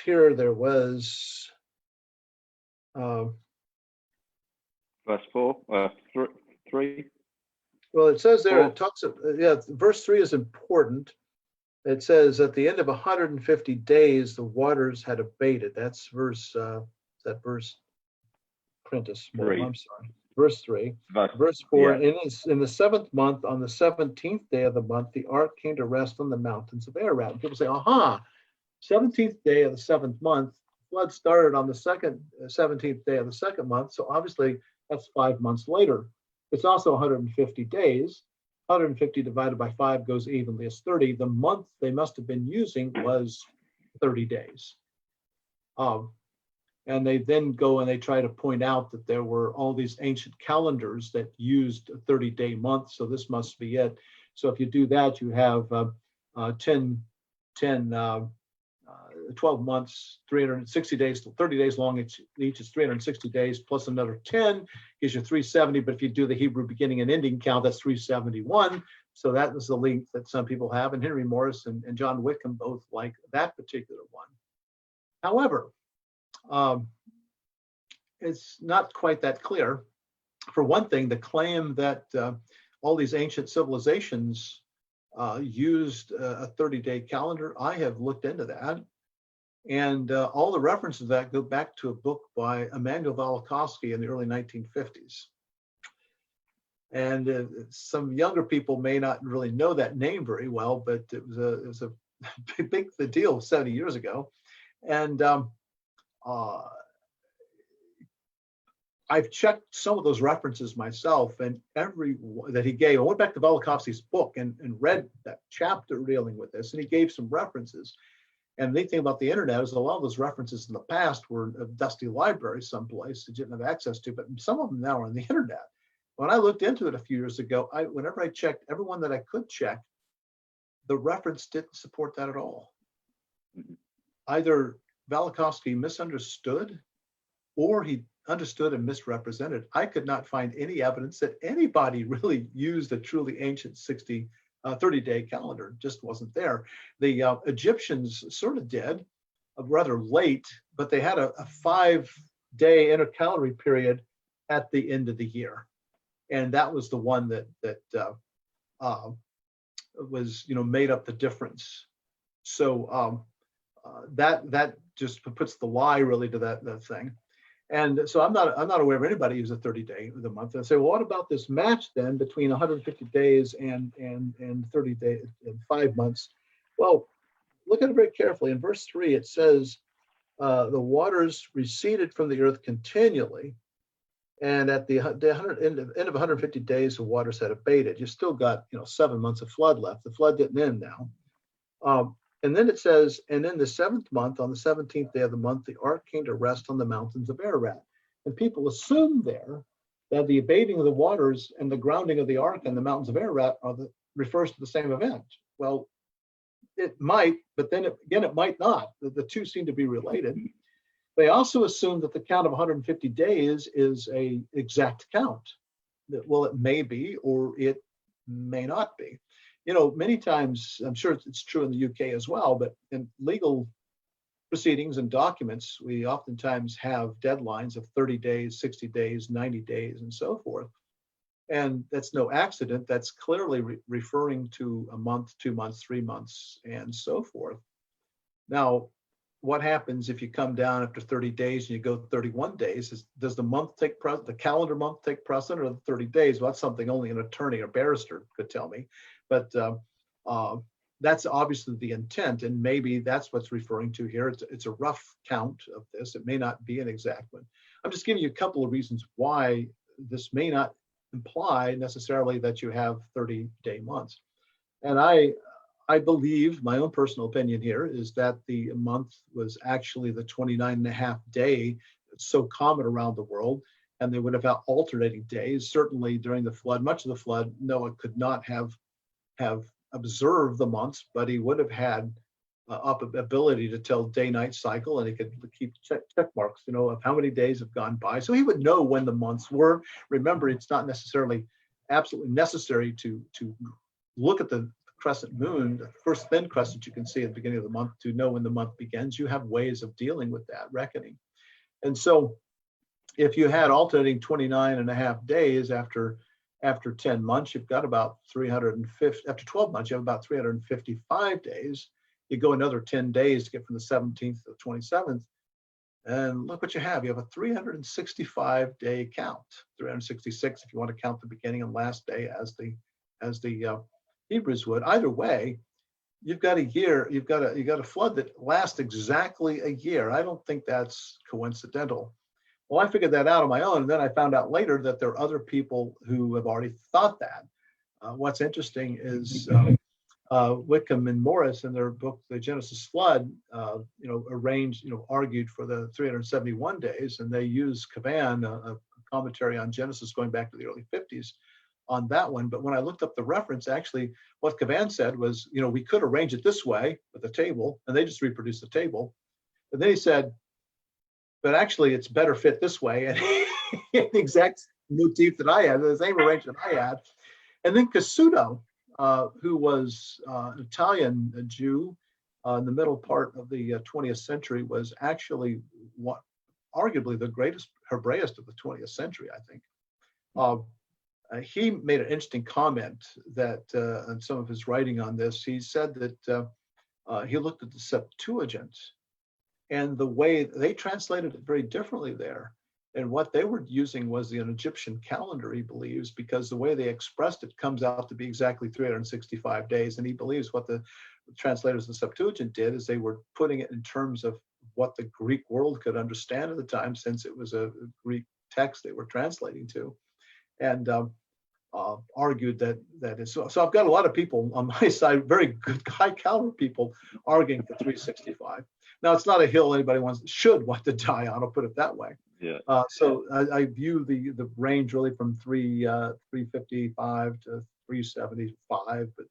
here there was verse 4, 3. Well, it says there, 4. it talks, verse 3 is important. It says at the end of 150 days, the waters had abated. That's verse, that verse, Prentice, I'm 3. sorry, verse 3. Verse 4, Yeah. in the 7th month, on the 17th day of the month, the ark came to rest on the mountains of Ararat. And people say, 17th day of the 7th month, flood started on the 17th day of the 2nd month. So obviously that's 5 months later. It's also 150 days. 150 divided by 5 goes evenly as 30. The month they must have been using was 30 days. And they then go and they try to point out that there were all these ancient calendars that used a 30-day month. So this must be it. So if you do that, you have 12 months, 360 days, 30 days long. Each is 360 days plus another 10 gives you 370. But if you do the Hebrew beginning and ending count, that's 371. So that was the length that some people have. And Henry Morris and John Wickham both like that particular one. However, it's not quite that clear. For one thing, the claim that all these ancient civilizations used a 30-day calendar, I have looked into that. And all the references to that go back to a book by Immanuel Velikovsky in the early 1950s. And some younger people may not really know that name very well, but it was a big deal 70 years ago. And I've checked some of those references myself, and every that he gave, I went back to Velikovsky's book and read that chapter dealing with this, and he gave some references. And the neat thing about the internet is a lot of those references in the past were a dusty library someplace that you didn't have access to, but some of them now are on the internet. When I looked into it a few years ago, whenever I checked everyone that I could check, the reference didn't support that at all. Either Velikovsky misunderstood or he understood and misrepresented. I could not find any evidence that anybody really used a truly ancient 30-day calendar. It just wasn't there. The Egyptians sort of did, rather late, but they had a 5-day intercalary period at the end of the year. And that was the one that was, made up the difference. So that just puts the lie really to that thing. And so I'm not aware of anybody who's a 30-day of the month. And I say, well, what about this match then between 150 days and 30 days and 5 months? Well, look at it very carefully. In verse 3, it says, the waters receded from the earth continually. And at the end of 150 days, the waters had abated. You still got 7 months of flood left. The flood didn't end now. And then it says, and in the 7th month, on the 17th day of the month, the ark came to rest on the mountains of Ararat. And people assume there that the abating of the waters and the grounding of the ark on the mountains of Ararat refers to the same event. Well, it might, but then again, it might not. The two seem to be related. They also assume that the count of 150 days is an exact count. Well, it may be, or it may not be. Many times, I'm sure it's true in the UK as well, but in legal proceedings and documents, we oftentimes have deadlines of 30 days, 60 days, 90 days, and so forth. And that's no accident. That's clearly referring to a month, 2 months, 3 months, and so forth. Now, what happens if you come down after 30 days and you go 31 days? Does the calendar month take precedent or the 30 days? Well, that's something only an attorney or barrister could tell me. But that's obviously the intent, and maybe that's what's referring to here. It's a rough count of this. It may not be an exact one. I'm just giving you a couple of reasons why this may not imply necessarily that you have 30-day months. And I believe, my own personal opinion here is that the month was actually the 29.5 day. It's so common around the world, and they would have had alternating days. Certainly during the flood, much of the flood, Noah could not have observed the months, but he would have had ability to tell day-night cycle, and he could keep check marks, of how many days have gone by. So he would know when the months were. Remember, it's not necessarily absolutely necessary to look at the crescent moon, the first thin crescent you can see at the beginning of the month, to know when the month begins. You have ways of dealing with that reckoning. And so if you had alternating 29 and a half days after 10 months, you've got about 350, after 12 months, you have about 355 days. You go another 10 days to get from the 17th to the 27th. And look what you have. You have a 365 day count, 366 if you want to count the beginning and last day as the Hebrews would. Either way, you've got a year, you've got a flood that lasts exactly a year. I don't think that's coincidental. Well, I figured that out on my own, and then I found out later that there are other people who have already thought that. What's interesting is Wickham and Morris in their book, The Genesis Flood, argued for the 371 days, and they use Cavan, a commentary on Genesis going back to the early 50s, on that one. But when I looked up the reference, actually what Cavan said was, we could arrange it this way with a table, and they just reproduced the table. And then he said, but actually it's better fit this way. And the exact motif that I had, the same arrangement I had. And then Cassuto, who was an Italian Jew in the middle part of the 20th century, was actually arguably the greatest Hebraist of the 20th century, I think. He made an interesting comment that in some of his writing on this, he said that he looked at the Septuagint and the way they translated it very differently there. And what they were using was an Egyptian calendar, he believes, because the way they expressed it comes out to be exactly 365 days. And he believes what the translators of the Septuagint did is they were putting it in terms of what the Greek world could understand at the time, since it was a Greek text they were translating to. And argued that is so. So I've got a lot of people on my side, very good high caliber people, arguing for 365. Now it's not a hill anybody should want to die on. I'll put it that way. Yeah. So I view the range really from 355 to 375, but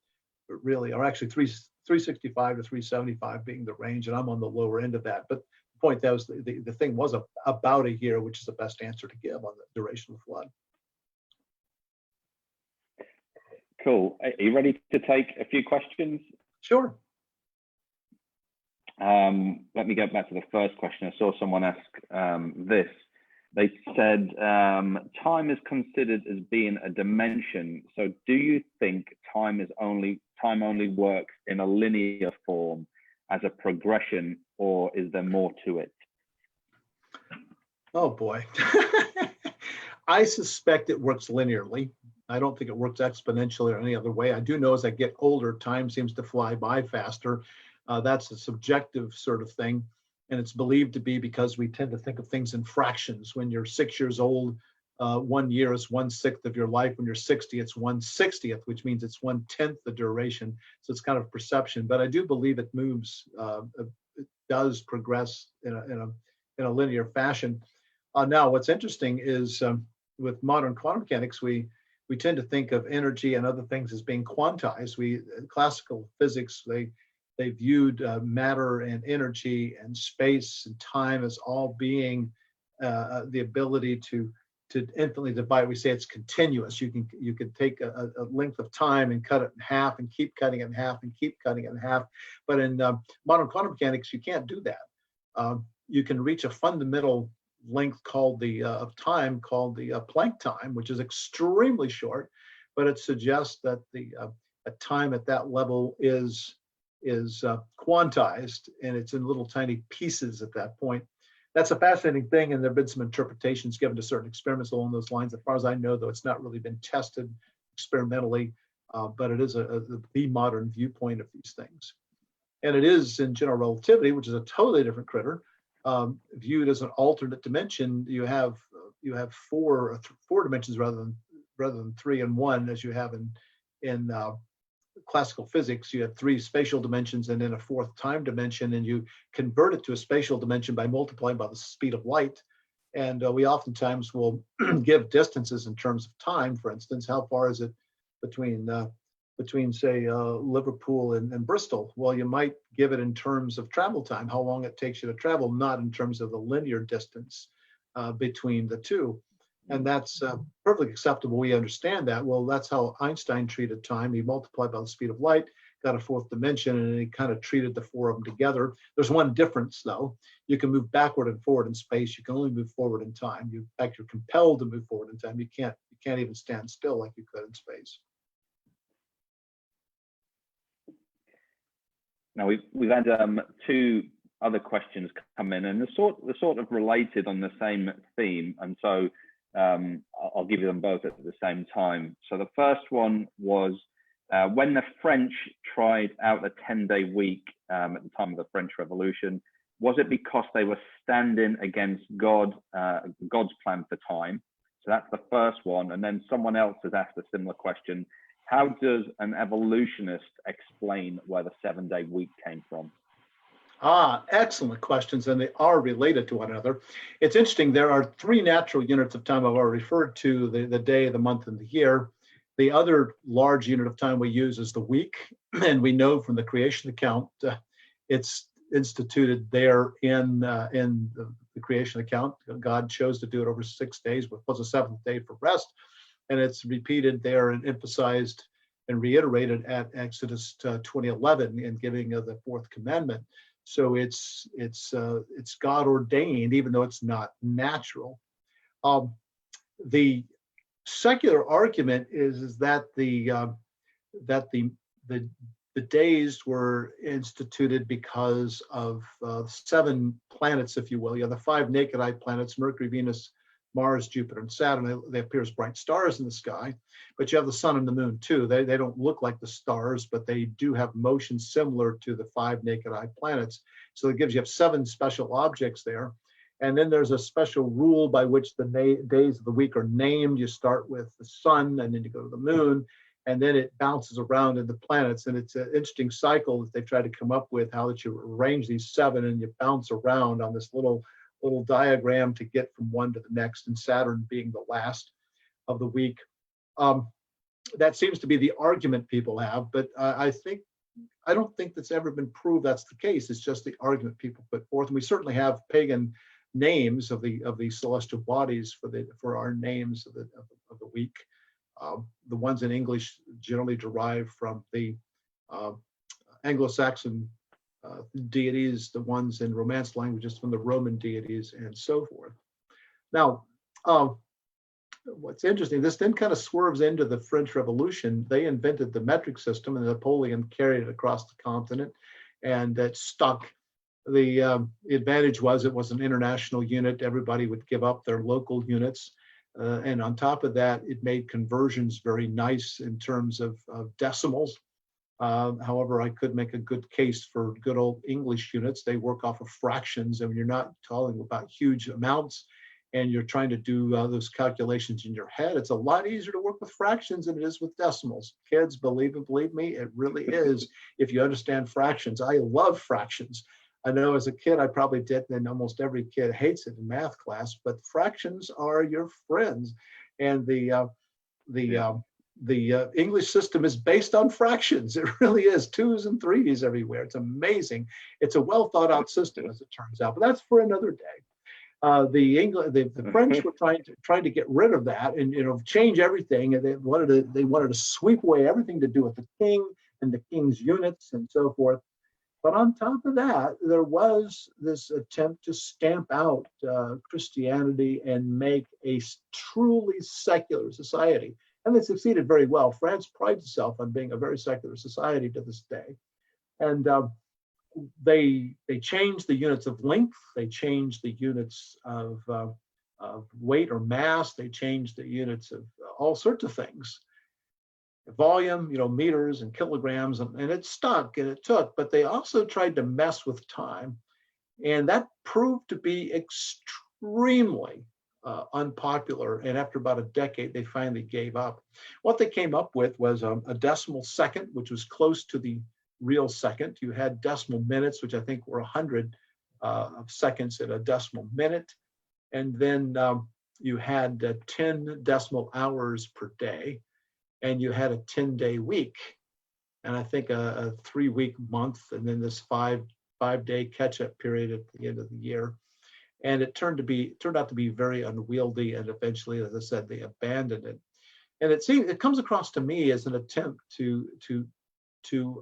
really, or actually 365 to 375 being the range, and I'm on the lower end of that. But the point that was the thing was about a year, which is the best answer to give on the duration of the flood. Cool. Are you ready to take a few questions? Sure. Let me get back to the first question. I saw someone ask this. They said, time is considered as being a dimension. So do you think time only works in a linear form as a progression, or is there more to it? Oh boy. I suspect it works linearly. I don't think it works exponentially or any other way. I do know as I get older, time seems to fly by faster. That's a subjective sort of thing. And it's believed to be because we tend to think of things in fractions. When you're 6 years old, 1 year is 1/6 of your life. When you're 60, it's 1/60th, which means it's 1/10 the duration. So it's kind of perception. But I do believe it moves, it does progress in a linear fashion. Now, what's interesting is with modern quantum mechanics, we tend to think of energy and other things as being quantized. Classical physics, they viewed matter and energy and space and time as all being the ability to infinitely divide. We say it's continuous. You can take a length of time and cut it in half and keep cutting it in half and keep cutting it in half. But in modern quantum mechanics, you can't do that. You can reach a fundamental length called of time called the Planck time, which is extremely short, but it suggests that a time at that level is quantized, and it's in little tiny pieces at that point. That's a fascinating thing, and there have been some interpretations given to certain experiments along those lines. As far as I know, though, it's not really been tested experimentally, but it is the modern viewpoint of these things. And it is in general relativity, which is a totally different critter. Viewed as an alternate dimension, you have four dimensions rather than 3 and 1, as you have in classical physics. You have 3 spatial dimensions and then a 4th time dimension, and you convert it to a spatial dimension by multiplying by the speed of light. And we oftentimes will give distances in terms of time. For instance, how far is it between between, say, Liverpool and Bristol. Well, you might give it in terms of travel time, how long it takes you to travel, not in terms of the linear distance between the two. And that's perfectly acceptable. We understand that. Well, that's how Einstein treated time. He multiplied by the speed of light, got a fourth dimension, and he kind of treated the four of them together. There's one difference, though. You can move backward and forward in space. You can only move forward in time. In fact, you're compelled to move forward in time. You can't even stand still like you could in space. Now we've had two other questions come in, and they're sort of related on the same theme, and so I'll give you them both at the same time. So the first one was when the French tried out the 10-day week at the time of the French Revolution, was it because they were standing against God's plan for time? So that's the first one. And then someone else has asked a similar question. How does an evolutionist explain where the 7-day week came from? Excellent questions, and they are related to one another. It's interesting, there are three natural units of time I've already referred to, the day, the month, and the year. The other large unit of time we use is the week, and we know from the creation account, it's instituted there in the creation account. God chose to do it over 6 days, plus a seventh day for rest, and it's repeated there and emphasized and reiterated at Exodus 20:11 in giving of the fourth commandment. So it's God ordained, even though it's not natural. The secular argument is that the days were instituted because of 7 planets, if you will. You have the 5 naked eye planets: Mercury, Venus, Mars, Jupiter, and Saturn. They appear as bright stars in the sky, but you have the sun and the moon too. They don't look like the stars, but they do have motion similar to the 5 naked eye planets. So it gives you 7 special objects there. And then there's a special rule by which the days of the week are named. You start with the sun, and then you go to the moon, and then it bounces around in the planets. And it's an interesting cycle that they've tried to come up with, how that you arrange these 7 and you bounce around on this little diagram to get from one to the next, and Saturn being the last of the week. That seems to be the argument people have, but I don't think that's ever been proved that's the case. It's just the argument people put forth, and we certainly have pagan names of the celestial bodies for our names of the week. The ones in English generally derive from the Anglo-Saxon deities, the ones in Romance languages from the Roman deities, and so forth. Now, what's interesting, this then kind of swerves into the French Revolution. They invented the metric system, and Napoleon carried it across the continent, and it stuck. The advantage was it was an international unit. Everybody would give up their local units. And on top of that, it made conversions very nice in terms of decimals. However, I could make a good case for good old English units. They work off of fractions, and you're not talking about huge amounts, and you're trying to do those calculations in your head. It's a lot easier to work with fractions than it is with decimals. Kids, believe me, it really is if you understand fractions. I love fractions. I know as a kid, I probably did, and almost every kid hates it in math class, but fractions are your friends. And the English system is based on fractions. It really is, 2s and 3s everywhere. It's amazing. It's a well thought out system, as it turns out, but that's for another day. The French were trying to get rid of that and change everything, and they wanted to sweep away everything to do with the king and the king's units and so forth. But on top of that, there was this attempt to stamp out Christianity and make a truly secular society. And they succeeded very well. France prides itself on being a very secular society to this day. And they changed the units of length. They changed the units of weight or mass. They changed the units of all sorts of things. Volume, meters and kilograms, and it stuck and it took, but they also tried to mess with time. And that proved to be extremely unpopular. And after about a decade, they finally gave up. What they came up with was a decimal second, which was close to the real second. You had decimal minutes, which I think were 100 of seconds in a decimal minute. And then you had 10 decimal hours per day. And you had a 10-day week. and I think a 3-week month, and then this 5-day catch-up period at the end of the year. And it turned out to be very unwieldy, and eventually, as I said, they abandoned it. And it comes across to me as an attempt to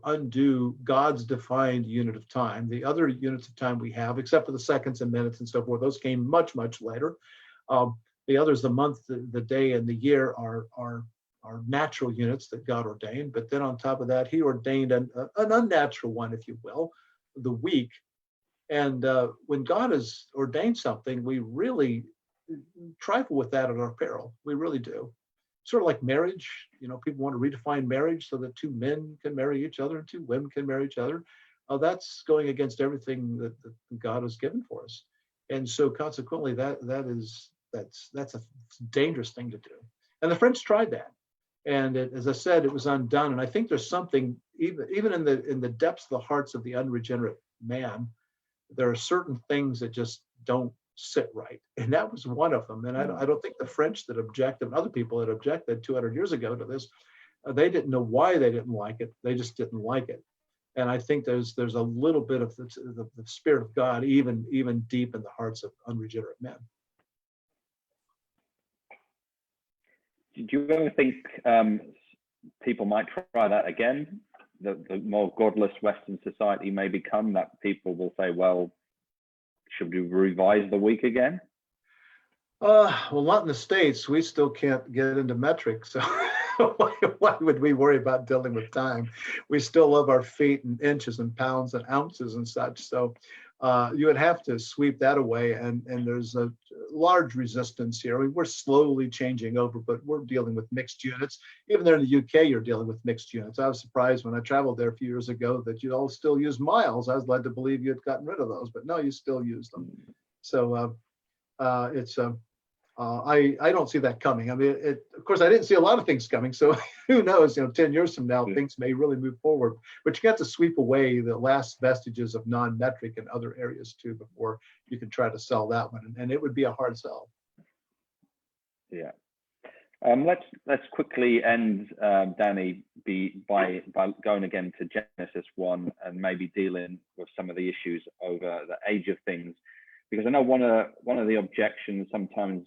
undo God's defined unit of time. The other units of time we have, except for the seconds and minutes and so forth, those came much, much later. The others, the month, the day, and the year are natural units that God ordained. But then on top of that, he ordained an unnatural one, if you will, the week. And when God has ordained something, we really trifle with that at our peril. We really do. Sort of like marriage. People want to redefine marriage so that 2 men can marry each other and 2 women can marry each other. That's going against everything that God has given for us. And so consequently, that's a dangerous thing to do. And the French tried that. And as I said, it was undone. And I think there's something, even in the depths of the hearts of the unregenerate man, there are certain things that just don't sit right. And that was one of them. And I don't think the French that objected, other people that objected 200 years ago to this, they didn't know why they didn't like it. They just didn't like it. And I think there's a little bit of the Spirit of God, even deep in the hearts of unregenerate men. Do you ever think people might try that again? The more godless Western society may become, that people will say, well, should we revise the week again? Well, not in the States. We still can't get into metric. So why would we worry about dealing with time? We still love our feet and inches and pounds and ounces and such. So you would have to sweep that away. And there's a large resistance here. I mean, we're slowly changing over, but we're dealing with mixed units. Even there in the UK, you're dealing with mixed units. I was surprised when I traveled there a few years ago that you all still use miles. I was led to believe you had gotten rid of those, but no, you still use them. So I don't see that coming. I mean, of course, I didn't see a lot of things coming. So who knows? 10 years from now, things may really move forward. But you got to sweep away the last vestiges of non-metric in other areas too before you can try to sell that one, and it would be a hard sell. Yeah. Let's quickly end, Danny, by going again to Genesis 1 and maybe dealing with some of the issues over the age of things. Because I know one of the objections sometimes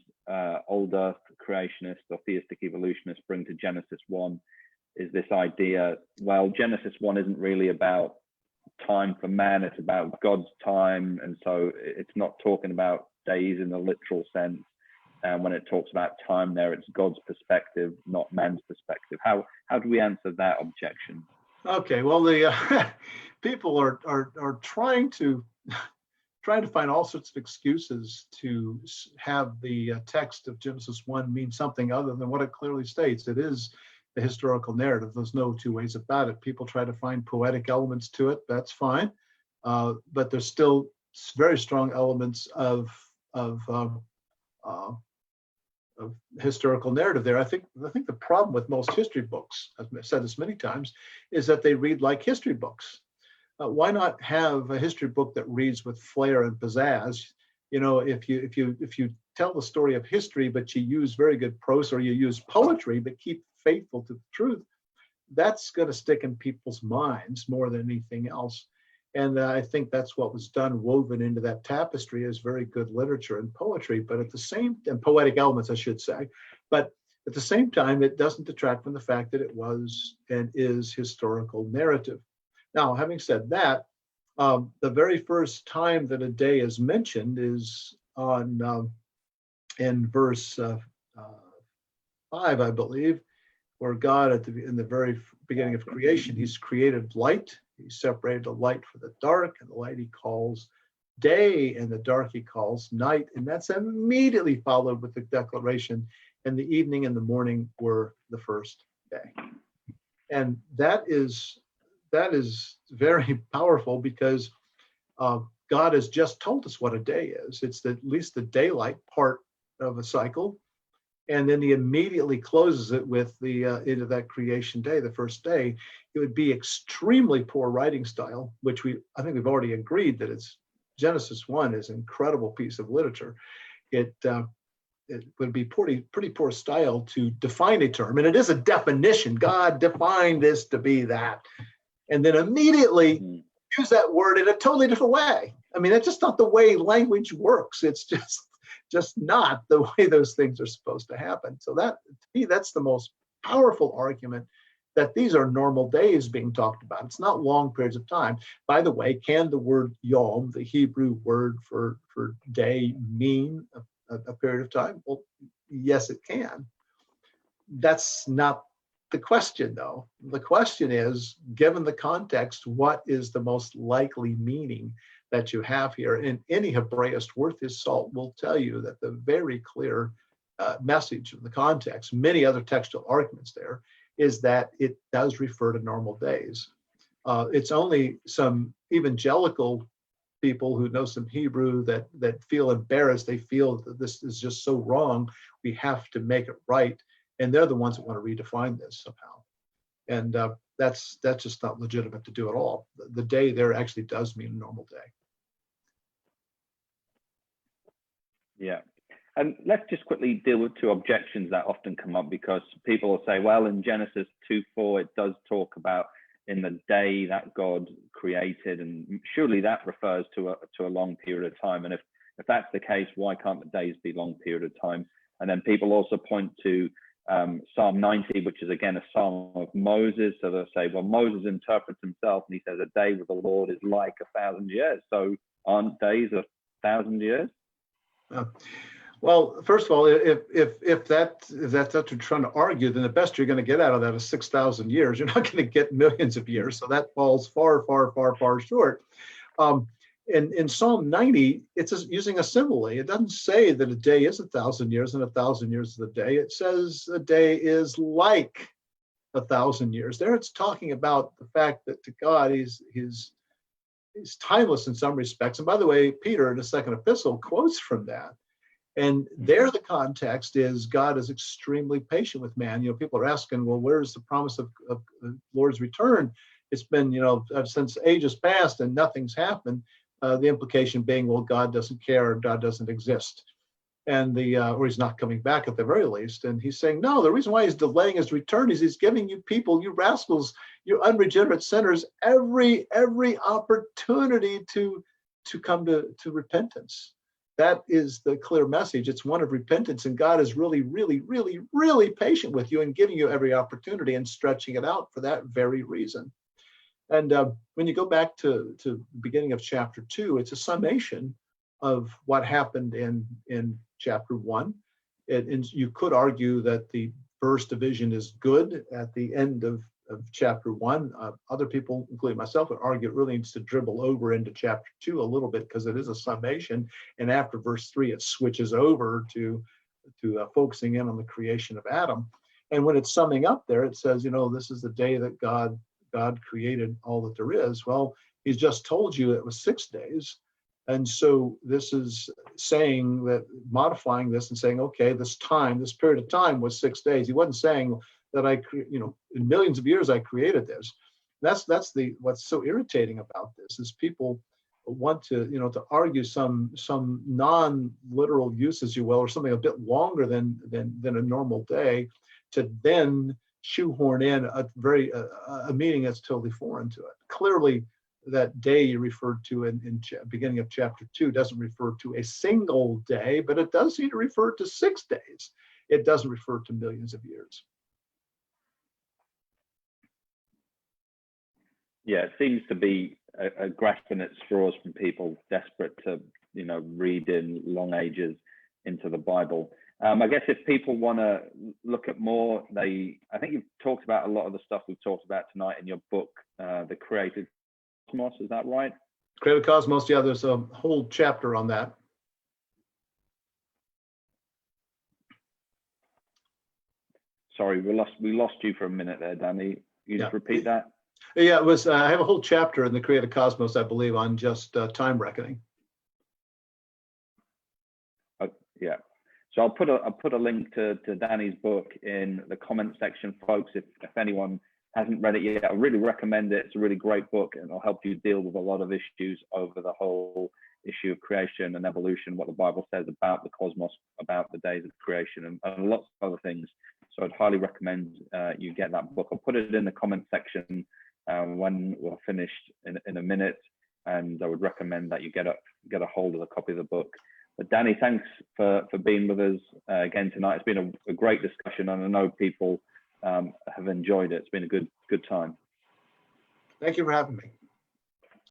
old Earth creationists or theistic evolutionists bring to Genesis 1 is this idea, well, Genesis 1 isn't really about time for man, it's about God's time. And so it's not talking about days in the literal sense. And when it talks about time there, it's God's perspective, not man's perspective. How do we answer that objection? Okay, well, the people are trying to find all sorts of excuses to have the text of Genesis 1 mean something other than what it clearly states. It is the historical narrative. There's no two ways about it. People try to find poetic elements to it. That's fine. But there's still very strong elements of historical narrative there. I think the problem with most history books, I've said this many times, is that they read like history books. Why not have a history book that reads with flair and pizzazz? If you tell the story of history, but you use very good prose, or you use poetry but keep faithful to the truth, that's going to stick in people's minds more than anything else. And I think that's what was done, woven into that tapestry, is very good literature and poetry, but at the same, and poetic elements, I should say, but at the same time, it doesn't detract from the fact that it was and is historical narrative. Now, having said that, the very first time that a day is mentioned is in verse 5, I believe, where God, in the very beginning of creation, he's created light. He separated the light from the dark, and the light he calls day, and the dark he calls night. And that's immediately followed with the declaration, and the evening and the morning were the first day. And that is very powerful, because God has just told us what a day is. It's at least the daylight part of a cycle. And then he immediately closes it with the into that creation day, the first day. It would be extremely poor writing style, which I think we've already agreed that it's Genesis 1 is an incredible piece of literature. It it would be pretty poor style to define a term, and it is a definition. God defined this to be that, and then immediately use that word in a totally different way. I mean, that's just not the way language works. It's just not the way those things are supposed to happen. So that, to me, that's the most powerful argument, that these are normal days being talked about. It's not long periods of time. By the way, can the word yom, the Hebrew word for day, mean a period of time? Well, yes, it can. That's not the question, though. The question is, given the context, what is the most likely meaning that you have here? And any Hebraist worth his salt will tell you that the very clear message of the context, many other textual arguments there, is that it does refer to normal days. It's only some evangelical people who know some Hebrew that feel embarrassed. They feel that this is just so wrong. We have to make it right. And they're the ones that want to redefine this somehow. And that's just not legitimate to do at all. The day there actually does mean a normal day. Yeah. And let's just quickly deal with two objections that often come up, because people will say, well, in Genesis 2:4, it does talk about in the day that God created, and surely that refers to a long period of time. And if that's the case, why can't the days be long period of time? And then people also point to Psalm 90, which is again a psalm of Moses. So they'll say, well, Moses interprets himself and he says a day with the Lord is like 1,000 years. So aren't days 1,000 years? Well, first of all, if that's what you're trying to argue, then the best you're going to get out of that is 6,000 years. You're not going to get millions of years. So that falls far, far, far, far short. In Psalm 90, it's using a simile. It doesn't say that a day is 1,000 years and 1,000 years is a day. It says a day is like 1,000 years. There it's talking about the fact that to God, he's timeless in some respects. And by the way, Peter in the second epistle quotes from that. And there the context is God is extremely patient with man. People are asking, well, where's the promise of the Lord's return? It's been, since ages past and nothing's happened. The implication being, well, God doesn't care, God doesn't exist. And or he's not coming back at the very least. And he's saying, no, the reason why he's delaying his return is he's giving you people, you rascals, you unregenerate sinners, every opportunity to come to repentance. That is the clear message. It's one of repentance, and God is really, really, really, really patient with you and giving you every opportunity and stretching it out for that very reason. And when you go back to the beginning of chapter 2, it's a summation of what happened in chapter 1. And you could argue that the first division is good at the end of chapter 1. Other people, including myself, would argue it really needs to dribble over into chapter 2 a little bit, because it is a summation. And after verse 3, it switches over to focusing in on the creation of Adam. And when it's summing up there, it says, this is the day that God created all that there is. Well, he's just told you it was 6 days. And so this is saying that, modifying this and saying, okay, this period of time was 6 days. He wasn't saying that in millions of years I created this. That's what's so irritating about this is people want to argue some non-literal use, as you will, or something a bit longer than a normal day, to then shoehorn in a meaning that's totally foreign to it. Clearly, that day you referred to in beginning of chapter 2 doesn't refer to a single day, but it does seem to refer to 6 days. It doesn't refer to millions of years. Yeah, it seems to be a grasping at straws from people desperate to, read in long ages into the Bible. I guess if people want to look at more, I think you've talked about a lot of the stuff we've talked about tonight in your book, The Created Cosmos, is that right? Created Cosmos, yeah, there's a whole chapter on that. Sorry, we lost you for a minute there, Danny. You just repeat that? Yeah, it was. I have a whole chapter in the Created Cosmos, I believe, on just time reckoning. Yeah. So I'll put a link to Danny's book in the comment section, folks. If anyone hasn't read it yet, I really recommend it. It's a really great book, and it'll help you deal with a lot of issues over the whole issue of creation and evolution, what the Bible says about the cosmos, about the days of creation, and lots of other things. So I'd highly recommend you get that book. I'll put it in the comment section when we're finished in a minute, and I would recommend that you get a hold of a copy of the book. But Danny, thanks for being with us again tonight. It's been a great discussion, and I know people have enjoyed it. It's been a good time. Thank you for having me.